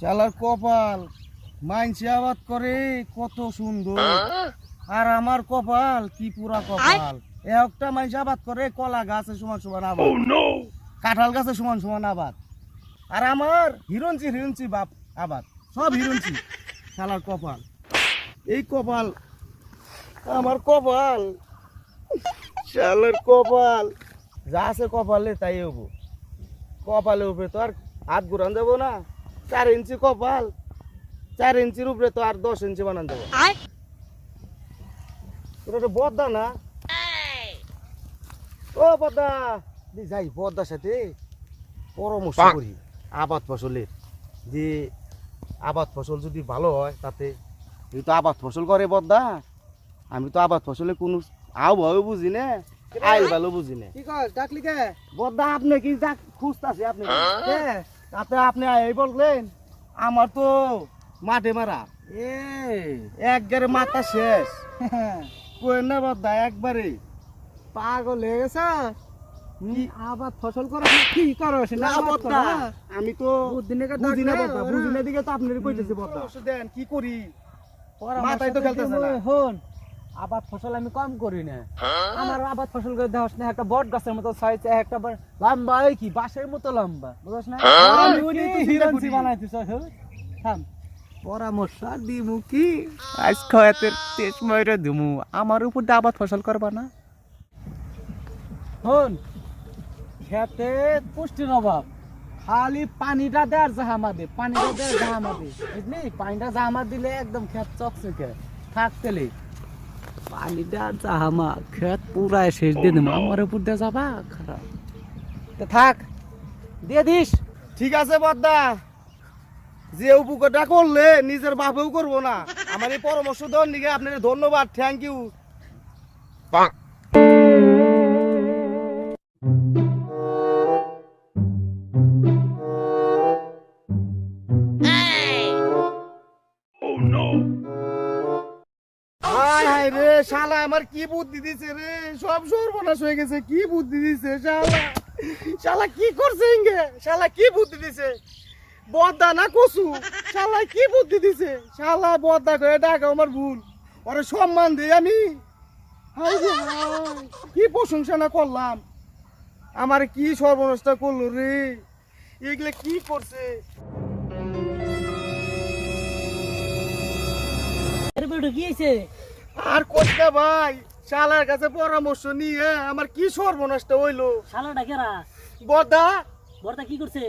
শালার কপাল মাইনছে আবাদ করে কত সুন্দর, আর আমার কপাল কি পুরা কপাল। একটা মাইনছে আবাদ করে কলা গাছে সমান সমান আবাদ, কাঁঠাল গাছে সমান সমান আবাদ, আর আমার হিরঞ্চি হিরঞ্চি বাপ আবাদ, সব হিরঞ্চি। শালার কপাল, এই কপাল আমার কপাল, শালার কপাল যা আছে কপালে তাই হবো। কপালের উপরে তো আর হাত ঘুরান যাবো না। 4 ইঞ্চি কপাল, 4 ইঞ্চির উপরে তো আর 10 ইঞ্চি বানান যাবো। তোর একটা বদ্দা না? ও বদ্দা, যাই বদ্দার সাথে পরামর্শ করি আবাদ ফসলের, যে আবাদ ফসল যদি ভালো হয় তাতে। তুই তো আবাদ ফসল করে বদ্দা, আমি তো আবাদ ফসলে কোনো আবহাওয়া বুঝি না, আইল ভালো বুঝি না। কি কর ডাকলি কে? বদ্দা আপনি কি যা খুঁজতাছি আপনি তাতে আপনি এই বললেন আমার তো মাঠে মারা একবারে মাথা শেষ। কই না বদ্দা একবারে পাগল হয়ে গেছে। আবাদ ফসল করো কি করো সেটা না বদ্দা, আমি তো বুঝি না বদ্দা, বুঝি না দিকে তো আপনার কইতেছি বদ্দা। দেন কি করি, মাথায় তো খেলতেছে না। হন আবাদ ফসল আমি কম করি না, আমার আবাদ ফসল করে দেওয়াস না একটা বট গাছের মতো সাইজ, একটা লম্বা এই কি বাঁশের মতো লম্বা, বুঝছ না? আমি ওই তো হিরঞ্চি বানাইতেছ। থাম, পরামর্শ দিমু কি আজ খয়াতের তেজ ময়রা দিমু, আমার উপর দিয়ে আবাদ ফসল করবা না। হন খেতে পুষ্টির অভাব, খালি পানিটা দে আর জাহামা দে, পানিটা দে জাহামা দে, বুঝলি? পানিটা জাহামা দিলে একদম খেত চকচকে থাকতেলে, পানিটা জাহামা খেত পুরা শেষ দিয়ে দেবো, আমার উপর দিয়ে যাবা খারাপ তো থাক, দিয়ে দিস। ঠিক আছে বদ্দা, যে উপকারটা করলে নিজের বাপেও করবো না। আমার এই পরামর্শ দেওয়ার দিকে আপনার ধন্যবাদ, থ্যাংক ইউ। হায় হায় রে, শালা আমার কি বুদ্ধি দিছে রে, সব সর্বনাশ হয়ে গেছে। কি বুদ্ধি দিছে শালা, শালা কি করছে ইঙ্গে, শালা কি বুদ্ধি দিছে। বদ্দা না কসু, শালা কি বুদ্ধি দিছে। শালা বদ্দা করে ডাকা আমার ভুল, ওরে সম্মান দেই আমি। হায় রে হায়, কি প্রশংসা না করলাম, আমার কি সর্বনাশটা করলো রে, এগুলা কি করছে। আর কোচ না ভাই, শালার কাছে পরামর্শ নিয়ে আমার কি সর্বনাশটা হইলো। শালাটা কেরা? বদ্দা বড়দা কি করছে?